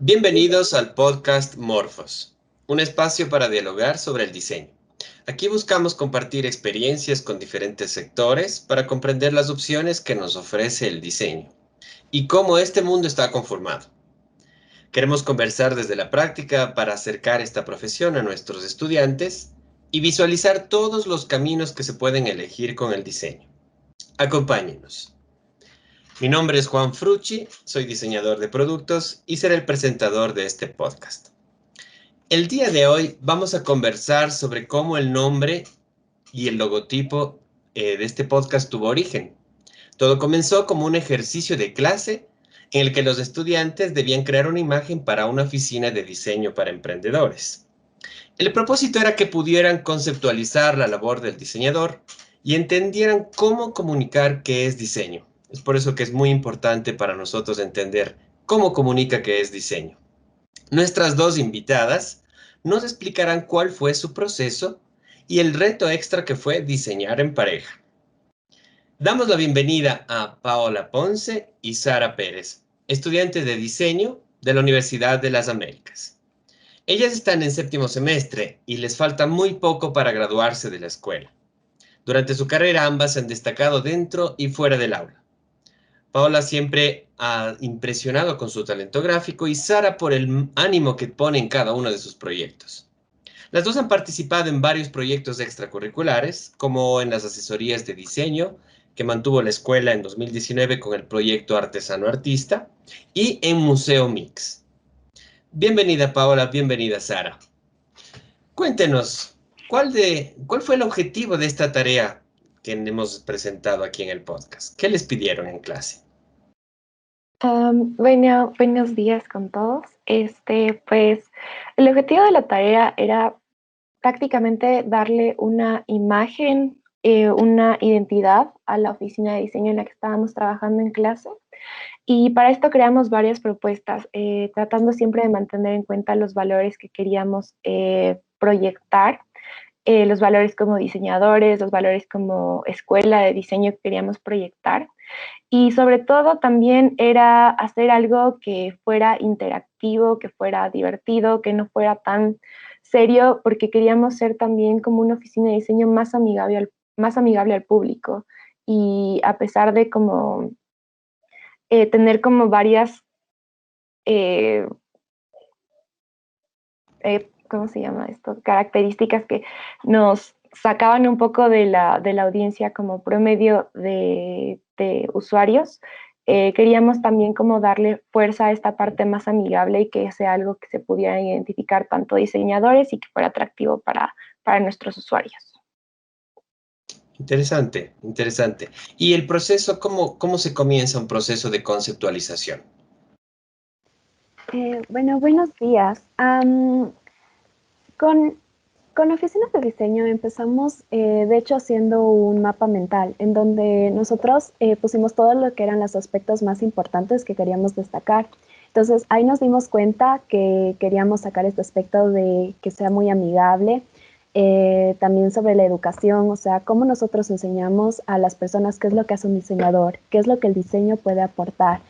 Bienvenidos al podcast Morphos, un espacio para dialogar sobre el diseño. Aquí buscamos compartir experiencias con diferentes sectores para comprender las opciones que nos ofrece el diseño y cómo este mundo está conformado. Queremos conversar desde la práctica para acercar esta profesión a nuestros estudiantes y visualizar todos los caminos que se pueden elegir con el diseño. Acompáñenos. Mi nombre es Juan Frucci, soy diseñador de productos y seré el presentador de este podcast. El día de hoy vamos a conversar sobre cómo el nombre y el logotipo de este podcast tuvo origen. Todo comenzó como un ejercicio de clase en el que los estudiantes debían crear una imagen para una oficina de diseño para emprendedores. El propósito era que pudieran conceptualizar la labor del diseñador y entendieran cómo comunicar qué es diseño. Es por eso que es muy importante para nosotros entender cómo comunica qué es diseño. Nuestras dos invitadas nos explicarán cuál fue su proceso y el reto extra que fue diseñar en pareja. Damos la bienvenida a Paola Ponce y Sara Pérez, estudiantes de diseño de la Universidad de las Américas. Ellas están en séptimo semestre y les falta muy poco para graduarse de la escuela. Durante su carrera ambas se han destacado dentro y fuera del aula. Paola siempre ha impresionado con su talento gráfico y Sara por el ánimo que pone en cada uno de sus proyectos. Las dos han participado en varios proyectos extracurriculares, como en las asesorías de diseño que mantuvo la escuela en 2019 con el proyecto Artesano Artista y en Museo Mix. Bienvenida Paola, bienvenida Sara. Cuéntenos, ¿cuál fue el objetivo de esta tarea que hemos presentado aquí en el podcast? ¿Qué les pidieron en clase? Bueno, buenos días con todos. Pues, el objetivo de la tarea era prácticamente darle una imagen, una identidad a la oficina de diseño en la que estábamos trabajando en clase. Y para esto creamos varias propuestas, tratando siempre de mantener en cuenta los valores que queríamos proyectar, los valores como diseñadores, los valores como escuela de diseño que queríamos proyectar. Y sobre todo también era hacer algo que fuera interactivo, que fuera divertido, que no fuera tan serio, porque queríamos ser también como una oficina de diseño más amigable al público. Y a pesar de como tener como varias, eh, ¿cómo se llama esto? Características que nos sacaban un poco de la audiencia como promedio de usuarios. Queríamos también como darle fuerza a esta parte más amigable y que sea algo que se pudiera identificar tanto diseñadores y que fuera atractivo para nuestros usuarios. Interesante, interesante. ¿Y el proceso, cómo se comienza un proceso de conceptualización? Bueno, buenos días. Con, con oficinas de diseño empezamos, de hecho, haciendo un mapa mental en donde nosotros pusimos todo lo que eran los aspectos más importantes que queríamos destacar. Entonces, ahí nos dimos cuenta que queríamos sacar este aspecto de que sea muy amigable, también sobre la educación, o sea, cómo nosotros enseñamos a las personas qué es lo que hace un diseñador, qué es lo que el diseño puede aportar.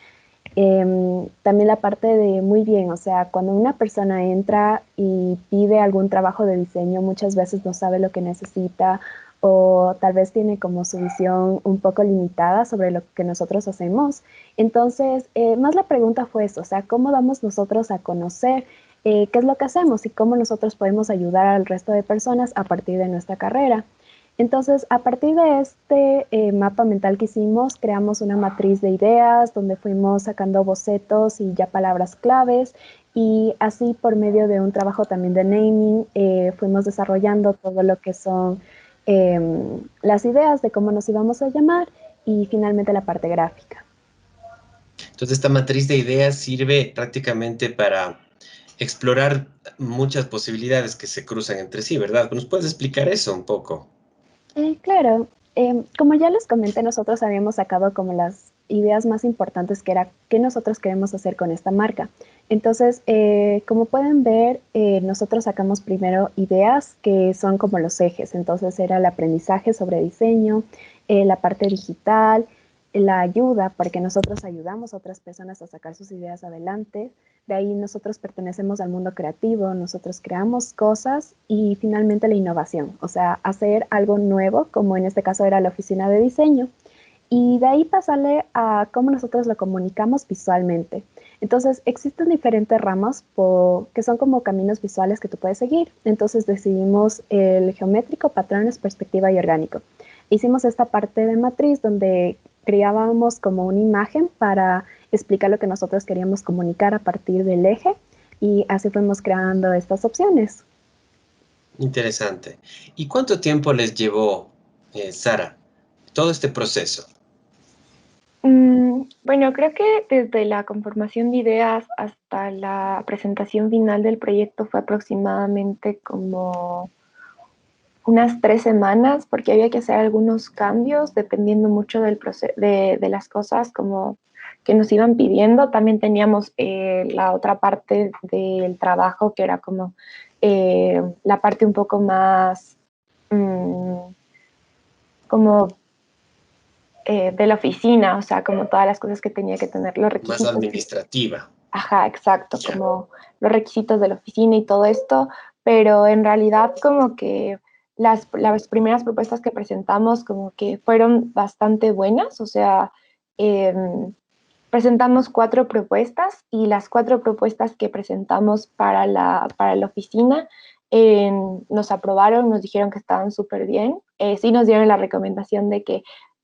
También la parte de muy bien, o sea, cuando una persona entra y pide algún trabajo de diseño, muchas veces no sabe lo que necesita o tal vez tiene como su visión un poco limitada sobre lo que nosotros hacemos. Entonces, más la pregunta fue eso, o sea, ¿cómo damos nosotros a conocer qué es lo que hacemos y cómo nosotros podemos ayudar al resto de personas a partir de nuestra carrera? Entonces, a partir de este mapa mental que hicimos, creamos una matriz de ideas donde fuimos sacando bocetos y ya palabras claves y así por medio de un trabajo también de naming fuimos desarrollando todo lo que son las ideas de cómo nos íbamos a llamar y finalmente la parte gráfica. Entonces, esta matriz de ideas sirve prácticamente para explorar muchas posibilidades que se cruzan entre sí, ¿verdad? ¿Nos puedes explicar eso un poco? Claro, como ya les comenté, nosotros habíamos sacado como las ideas más importantes que era qué nosotros queremos hacer con esta marca. Entonces, como pueden ver, nosotros sacamos primero ideas que son como los ejes. Entonces, era el aprendizaje sobre diseño, la parte digital, la ayuda, porque nosotros ayudamos a otras personas a sacar sus ideas adelante. De ahí nosotros pertenecemos al mundo creativo, nosotros creamos cosas y finalmente la innovación, o sea, hacer algo nuevo, como en este caso era la oficina de diseño. Y de ahí pasarle a cómo nosotros lo comunicamos visualmente. Entonces, existen diferentes ramas que son como caminos visuales que tú puedes seguir. Entonces, decidimos el geométrico, patrones, perspectiva y orgánico. Hicimos esta parte de matriz donde creábamos como una imagen para explicar lo que nosotros queríamos comunicar a partir del eje y así fuimos creando estas opciones. Interesante. ¿Y cuánto tiempo les llevó, Sara, todo este proceso? Bueno, creo que desde la conformación de ideas hasta la presentación final del proyecto fue aproximadamente como unas 3 semanas, porque había que hacer algunos cambios dependiendo mucho del de las cosas como que nos iban pidiendo. También teníamos la otra parte del trabajo que era como la parte un poco más como de la oficina, o sea, como todas las cosas que tenía que tener, los Más requisitos. administrativa. Ajá, exacto, Ya. como los requisitos de la oficina y todo esto, pero en realidad como que las primeras propuestas que presentamos como que fueron bastante buenas, o sea, presentamos 4 propuestas y las 4 propuestas que presentamos para la oficina nos aprobaron, nos dijeron que estaban súper bien. Sí nos dieron la recomendación de que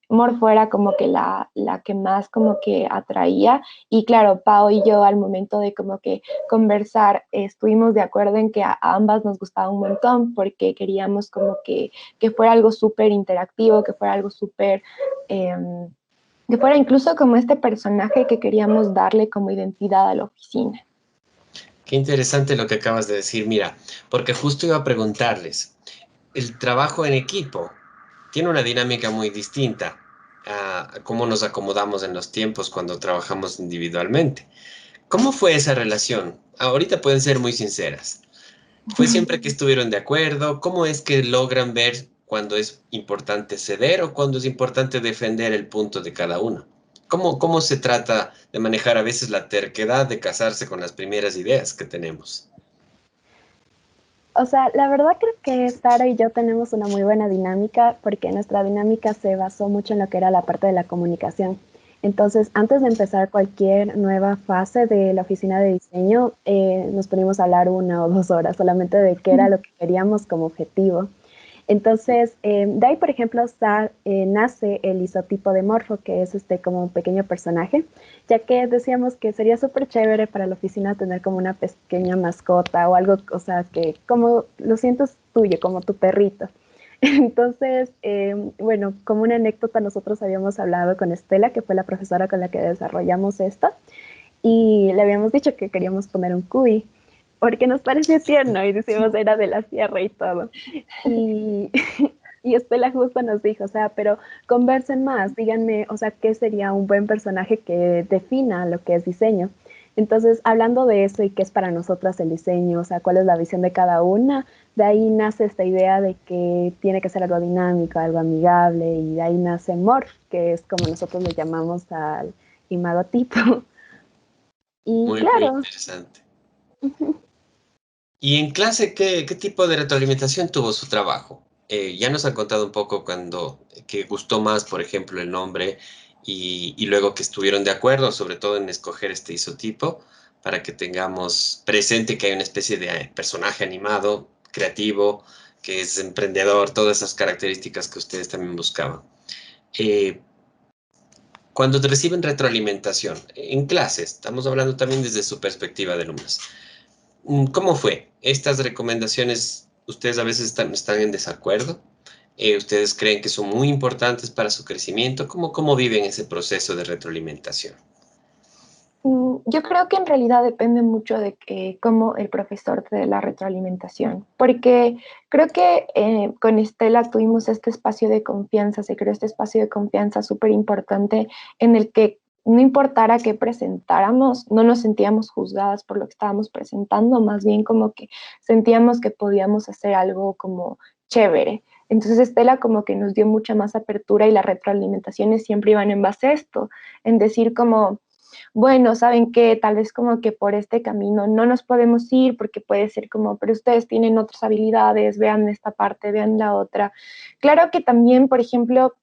Morfo era como que la que más como que atraía y claro, Pau y yo al momento de como que conversar estuvimos de acuerdo en que a ambas nos gustaba un montón porque queríamos como que fuera algo súper interactivo, que fuera algo súper... que fuera incluso como este personaje que queríamos darle como identidad a la oficina. Qué interesante lo que acabas de decir, mira, porque justo iba a preguntarles, el trabajo en equipo tiene una dinámica muy distinta a cómo nos acomodamos en los tiempos cuando trabajamos individualmente. ¿Cómo fue esa relación? Ahorita pueden ser muy sinceras. ¿Fue siempre que estuvieron de acuerdo? ¿Cómo es que logran ver cuando es importante ceder o cuando es importante defender el punto de cada uno? ¿Cómo se trata de manejar a veces la terquedad de casarse con las primeras ideas que tenemos? O sea, la verdad creo que Sara y yo tenemos una muy buena dinámica porque nuestra dinámica se basó mucho en lo que era la parte de la comunicación. Entonces, antes de empezar cualquier nueva fase de la oficina de diseño, nos ponimos a hablar 1 o 2 horas solamente de qué era lo que queríamos como objetivo. Entonces, de ahí, por ejemplo, nace el isotipo de Morfo, que es como un pequeño personaje, ya que decíamos que sería súper chévere para la oficina tener como una pequeña mascota o algo, o sea, que como lo sientes tuyo, como tu perrito. Entonces, bueno, como una anécdota, nosotros habíamos hablado con Estela, que fue la profesora con la que desarrollamos esto, y le habíamos dicho que queríamos poner un cuy, porque nos pareció tierno y decimos era de la sierra y todo. Y, y Estela justo nos dijo, o sea, pero conversen más, díganme, o sea, qué sería un buen personaje que defina lo que es diseño. Entonces, hablando de eso y qué es para nosotras el diseño, o sea, cuál es la visión de cada una, de ahí nace esta idea de que tiene que ser algo dinámico, algo amigable, y de ahí nace Morph, que es como nosotros le llamamos al imagotipo. Y Muy, muy claro, interesante. ¿Y en clase qué tipo de retroalimentación tuvo su trabajo? Ya nos han contado un poco cuando que gustó más, por ejemplo, el nombre y luego que estuvieron de acuerdo, sobre todo en escoger este isotipo, para que tengamos presente que hay una especie de personaje animado, creativo, que es emprendedor, todas esas características que ustedes también buscaban. Eh, Cuando reciben retroalimentación en clases, estamos hablando también desde su perspectiva de alumnos. ¿Cómo fue? ¿Estas recomendaciones ustedes a veces están en desacuerdo? ¿Ustedes creen que son muy importantes para su crecimiento? ¿Cómo viven ese proceso de retroalimentación? Yo creo que en realidad depende mucho de cómo el profesor te dé la retroalimentación, porque creo que con Estela tuvimos este espacio de confianza, se creó este espacio de confianza súper importante en el que no importara qué presentáramos, no nos sentíamos juzgadas por lo que estábamos presentando, más bien como que sentíamos que podíamos hacer algo como chévere. Entonces Estela como que nos dio mucha más apertura y las retroalimentaciones siempre iban en base a esto, en decir como bueno, saben que tal vez como que por este camino no nos podemos ir porque puede ser como, pero ustedes tienen otras habilidades, vean esta parte, vean la otra. Claro que también, por ejemplo,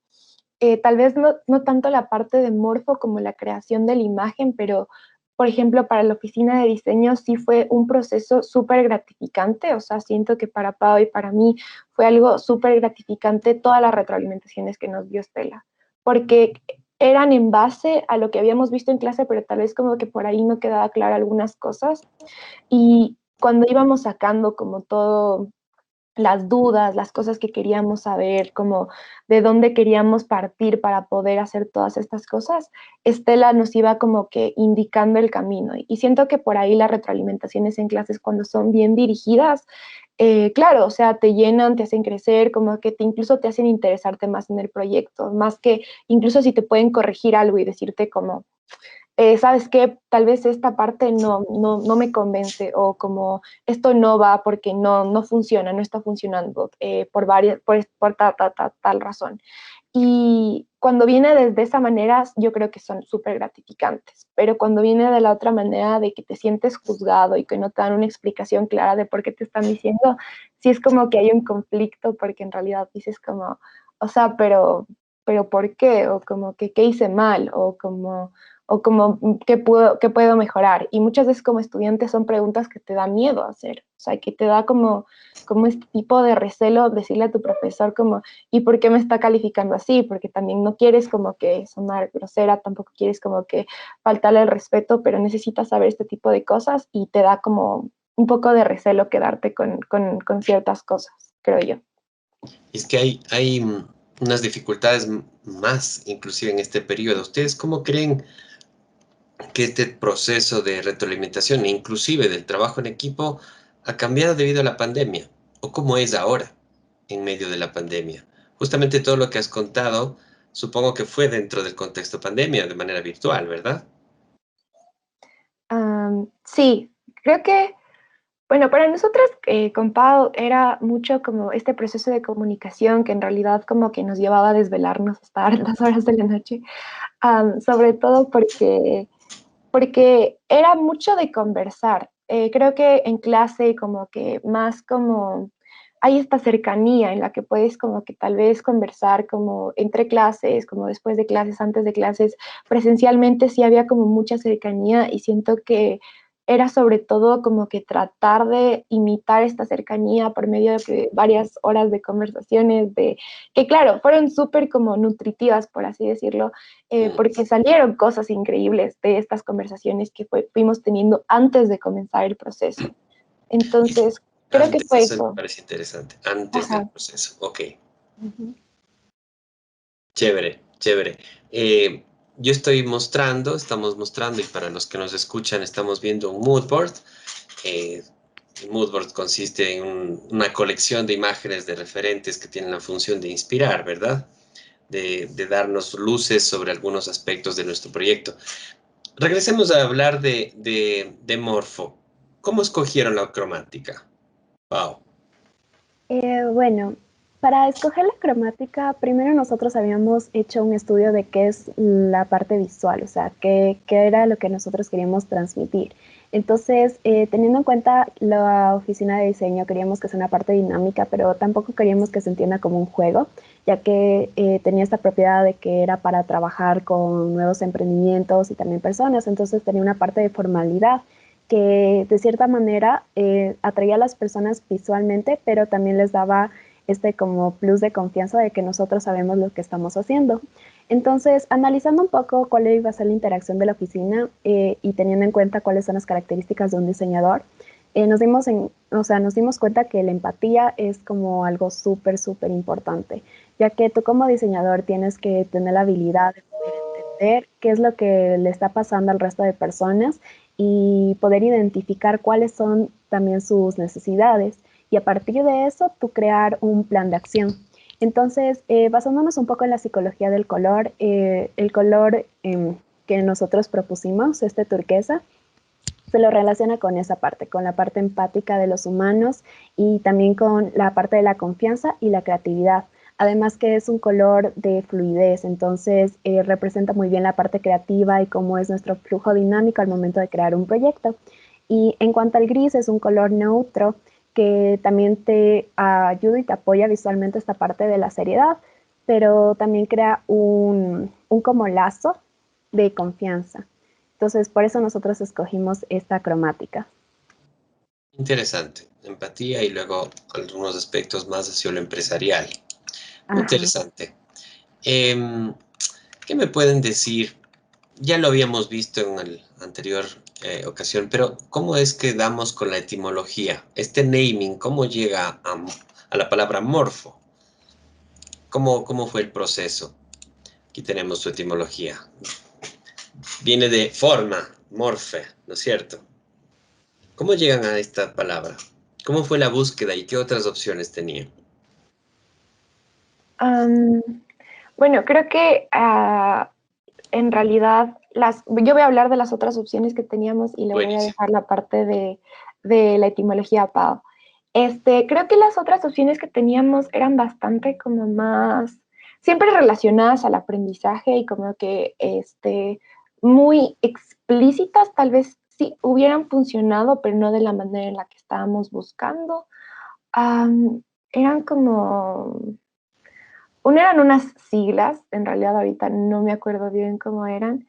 tal vez no tanto la parte de morfo como la creación de la imagen, pero por ejemplo, para la oficina de diseño sí fue un proceso súper gratificante, o sea, siento que para Pau y para mí fue algo súper gratificante todas las retroalimentaciones que nos dio Estela, porque eran en base a lo que habíamos visto en clase, pero tal vez como que por ahí no quedaba claro algunas cosas, y cuando íbamos sacando como todo las dudas, las cosas que queríamos saber, como de dónde queríamos partir para poder hacer todas estas cosas, Estela nos iba como que indicando el camino. Y siento que por ahí las retroalimentaciones en clases cuando son bien dirigidas, claro, o sea, te llenan, te hacen crecer, como que incluso te hacen interesarte más en el proyecto, más que incluso si te pueden corregir algo y decirte como, ¿sabes qué? Tal vez esta parte no me convence o como esto no va porque no funciona, no está funcionando por tal razón. Y cuando viene desde esa manera, yo creo que son súper gratificantes, pero cuando viene de la otra manera de que te sientes juzgado y que no te dan una explicación clara de por qué te están diciendo, sí es como que hay un conflicto porque en realidad dices como, o sea, pero ¿por qué? O como que qué hice mal o como qué puedo mejorar. Y muchas veces como estudiante son preguntas que te da miedo hacer, o sea, que te da como este tipo de recelo decirle a tu profesor como, ¿y por qué me está calificando así? Porque también no quieres como que sonar grosera, tampoco quieres como que faltarle el respeto, pero necesitas saber este tipo de cosas y te da como un poco de recelo quedarte con ciertas cosas, creo yo. Es que hay unas dificultades más, inclusive en este periodo. ¿Ustedes cómo creen que este proceso de retroalimentación, e inclusive del trabajo en equipo, ha cambiado debido a la pandemia? ¿O cómo es ahora, en medio de la pandemia? Justamente todo lo que has contado, supongo que fue dentro del contexto pandemia, de manera virtual, ¿verdad? Sí, creo que, bueno, para nosotros con Pau era mucho como este proceso de comunicación que en realidad como que nos llevaba a desvelarnos hasta altas horas de la noche, sobre todo porque era mucho de conversar. Creo que en clase como que más como hay esta cercanía en la que puedes como que tal vez conversar como entre clases, como después de clases, antes de clases. Presencialmente sí había como mucha cercanía y siento que era sobre todo como que tratar de imitar esta cercanía por medio de varias horas de conversaciones, de que claro, fueron súper como nutritivas, por así decirlo, Mm. porque salieron cosas increíbles de estas conversaciones que fuimos teniendo antes de comenzar el proceso. Entonces, creo que Antes, fue eso me eso. parece interesante. Antes del Ajá. proceso. Ok, Ujú. chévere, chévere. Eh, yo estamos mostrando, y para los que nos escuchan, estamos viendo un mood board. Eh, el mood board consiste en una colección de imágenes de referentes que tienen la función de inspirar, ¿verdad? De darnos luces sobre algunos aspectos de nuestro proyecto. Regresemos a hablar de Morfo. ¿Cómo escogieron la cromática? Wow. Bueno, para escoger la cromática, primero nosotros habíamos hecho un estudio de qué es la parte visual, o sea, qué era lo que nosotros queríamos transmitir. Entonces, teniendo en cuenta la oficina de diseño, queríamos que sea una parte dinámica, pero tampoco queríamos que se entienda como un juego, ya que tenía esta propiedad de que era para trabajar con nuevos emprendimientos y también personas, entonces tenía una parte de formalidad que de cierta manera atraía a las personas visualmente, pero también les daba este como plus de confianza de que nosotros sabemos lo que estamos haciendo. Entonces, analizando un poco cuál iba a ser la interacción de la oficina y teniendo en cuenta cuáles son las características de un diseñador, nos dimos cuenta que la empatía es como algo súper, súper importante, ya que tú como diseñador tienes que tener la habilidad de poder entender qué es lo que le está pasando al resto de personas y poder identificar cuáles son también sus necesidades y a partir de eso tú crear un plan de acción. Entonces, basándonos un poco en la psicología del color, el color que nosotros propusimos, este turquesa, se lo relaciona con esa parte, con la parte empática de los humanos y también con la parte de la confianza y la creatividad. Además que es un color de fluidez, entonces representa muy bien la parte creativa y cómo es nuestro flujo dinámico al momento de crear un proyecto. Y en cuanto al gris, es un color neutro que también te ayuda y te apoya visualmente esta parte de la seriedad, pero también crea un como lazo de confianza. Entonces, por eso nosotros escogimos esta cromática. Interesante. Empatía y luego algunos aspectos más hacia lo empresarial. Muy Ajá. interesante. Em, ¿Qué me pueden decir? Ya lo habíamos visto en la anterior ocasión, pero ¿cómo es que damos con la etimología? Este naming, ¿cómo llega a la palabra morfo? ¿Cómo fue el proceso? Aquí tenemos su etimología. Viene de forma, morfe, ¿no es cierto? ¿Cómo llegan a esta palabra? ¿Cómo fue la búsqueda y qué otras opciones tenían? Am, bueno, creo que en realidad yo voy a hablar de las otras opciones que teníamos y le voy a Buenísimo. dejar la parte de la etimología a Pau. Creo que las otras opciones que teníamos eran bastante como más, siempre relacionadas al aprendizaje y como que muy explícitas, tal vez sí hubieran funcionado, pero no de la manera en la que estábamos buscando. Eran como eran unas siglas, en realidad ahorita no me acuerdo bien cómo eran,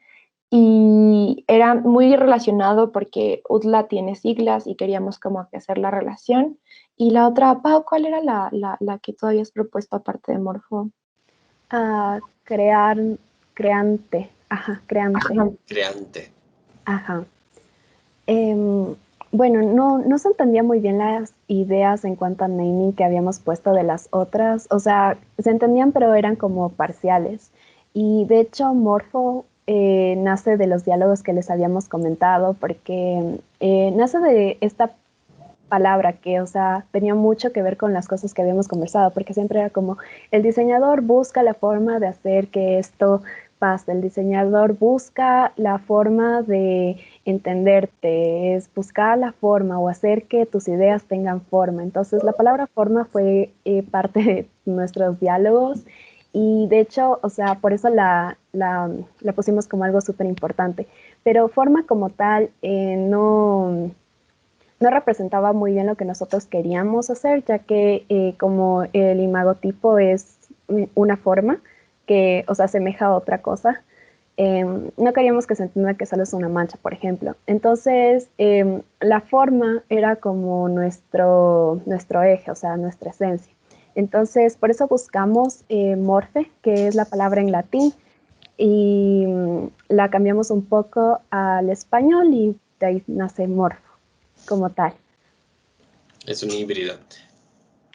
y era muy relacionado porque UTLA tiene siglas y queríamos como que hacer la relación. Y la otra, Pau, ¿cuál era la que tú habías propuesto aparte de Morfo? Crear, creante, ajá, creante, Ajá. Creante. ajá. Em, bueno, no se entendía muy bien las ideas en cuanto a naming que habíamos puesto de las otras. O sea, se entendían, pero eran como parciales. Y de hecho, Morfo nace de los diálogos que les habíamos comentado, porque nace de esta palabra que, o sea, tenía mucho que ver con las cosas que habíamos conversado, porque siempre era como, el diseñador busca la forma de hacer que esto pase, el diseñador busca la forma de entenderte, es buscar la forma o hacer que tus ideas tengan forma. Entonces, la palabra forma fue parte de nuestros diálogos y de hecho, o sea, por eso la pusimos como algo súper importante. Pero forma como tal, no representaba muy bien lo que nosotros queríamos hacer, ya que como el imagotipo es una forma que, o sea, asemeja a otra cosa, no queríamos que se entienda que solo es una mancha, por ejemplo. Entonces, la forma era como nuestro eje, o sea, nuestra esencia. Entonces, por eso buscamos morfe, que es la palabra en latín, y la cambiamos un poco al español y de ahí nace morfo como tal. Es un híbrido.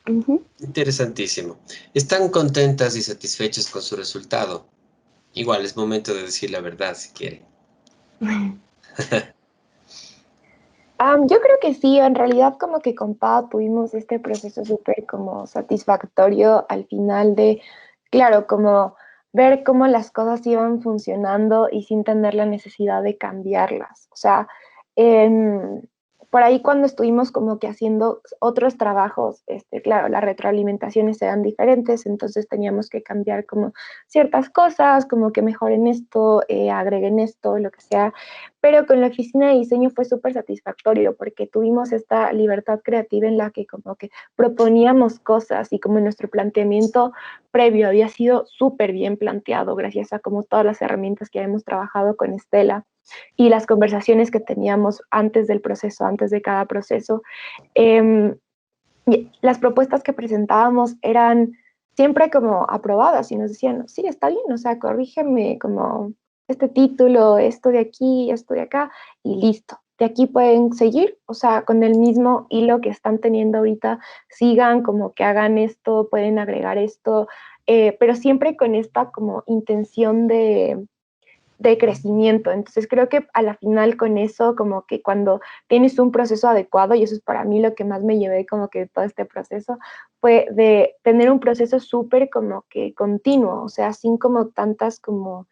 Ujú. Interesantísimo. ¿Están contentas y satisfechas con su resultado? Igual es momento de decir la verdad si quieren. Yo creo que sí, en realidad como que con Pau tuvimos este proceso súper como satisfactorio al final de, claro, como ver cómo las cosas iban funcionando y sin tener la necesidad de cambiarlas. O sea, em, por ahí cuando estuvimos como que haciendo otros trabajos, claro, las retroalimentaciones eran diferentes, entonces teníamos que cambiar como ciertas cosas, como que mejoren esto, agreguen esto, lo que sea, pero con la oficina de diseño fue súper satisfactorio porque tuvimos esta libertad creativa en la que como que proponíamos cosas y como nuestro planteamiento previo había sido súper bien planteado gracias a como todas las herramientas que hemos trabajado con Estela y las conversaciones que teníamos antes del proceso, antes de cada proceso. Eh, las propuestas que presentábamos eran siempre como aprobadas y nos decían, sí, está bien, o sea, corrígeme como este título, esto de aquí, esto de acá, y listo. De aquí pueden seguir, o sea, con el mismo hilo que están teniendo ahorita, sigan como que hagan esto, pueden agregar esto, pero siempre con esta como intención de crecimiento. Entonces creo que a la final con eso, como que cuando tienes un proceso adecuado, y eso es para mí lo que más me llevé como que todo este proceso, fue de tener un proceso súper como que continuo, o sea, sin como tantas como,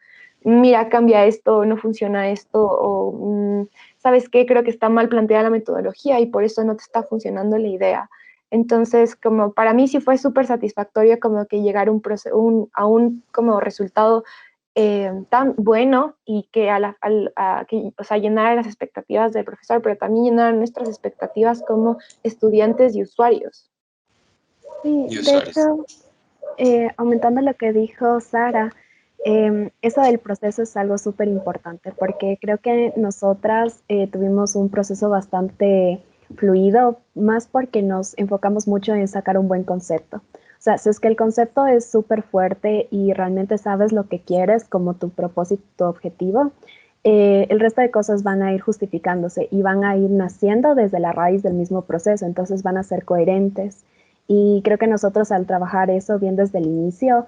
mira, cambia esto, no funciona esto, o ¿sabes qué? Creo que está mal planteada la metodología y por eso no te está funcionando la idea. Entonces, como para mí sí fue súper satisfactorio como que llegar a un como resultado tan bueno y que, o sea, llenara las expectativas del profesor, pero también llenara nuestras expectativas como estudiantes y usuarios. Sí, y de usuarios. hecho, aumentando lo que dijo Sara, eso del proceso es algo súper importante porque creo que nosotras tuvimos un proceso bastante fluido, más porque nos enfocamos mucho en sacar un buen concepto. O sea, si es que el concepto es súper fuerte y realmente sabes lo que quieres como tu propósito, tu objetivo, el resto de cosas van a ir justificándose y van a ir naciendo desde la raíz del mismo proceso, entonces van a ser coherentes. Y creo que nosotros al trabajar eso bien desde el inicio,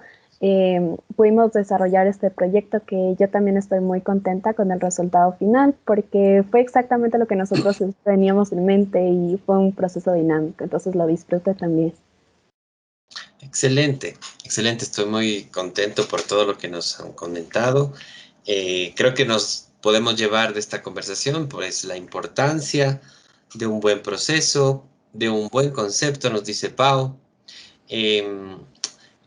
pudimos desarrollar este proyecto que yo también estoy muy contenta con el resultado final porque fue exactamente lo que nosotros teníamos en mente y fue un proceso dinámico, entonces lo disfruté también. Excelente, excelente. Estoy muy contento por todo lo que nos han comentado. Creo que nos podemos llevar de esta conversación, pues, la importancia de un buen proceso, de un buen concepto, nos dice Pau. Em,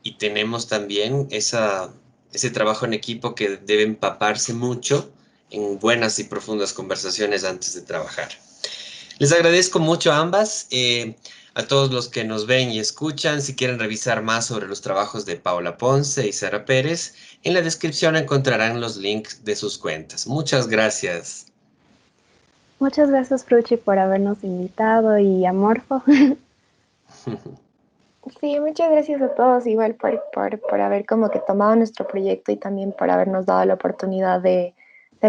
y tenemos también ese trabajo en equipo que debe empaparse mucho en buenas y profundas conversaciones antes de trabajar. Les agradezco mucho a ambas, a todos los que nos ven y escuchan. Si quieren revisar más sobre los trabajos de Paula Ponce y Sara Pérez, en la descripción encontrarán los links de sus cuentas. Muchas gracias. Muchas gracias, Fruchi, por habernos invitado y a Morfo. Sí, muchas gracias a todos igual por haber como que tomado nuestro proyecto y también por habernos dado la oportunidad de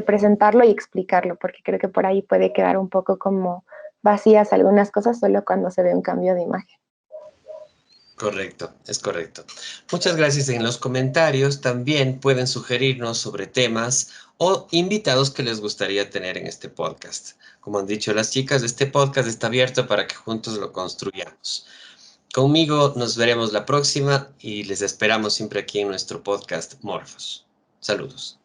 presentarlo y explicarlo, porque creo que por ahí puede quedar un poco como vacías algunas cosas solo cuando se ve un cambio de imagen. Correcto, es correcto. Muchas gracias en los comentarios. También pueden sugerirnos sobre temas o invitados que les gustaría tener en este podcast. Como han dicho las chicas, este podcast está abierto para que juntos lo construyamos. Conmigo nos veremos la próxima y les esperamos siempre aquí en nuestro podcast Morfos. Saludos.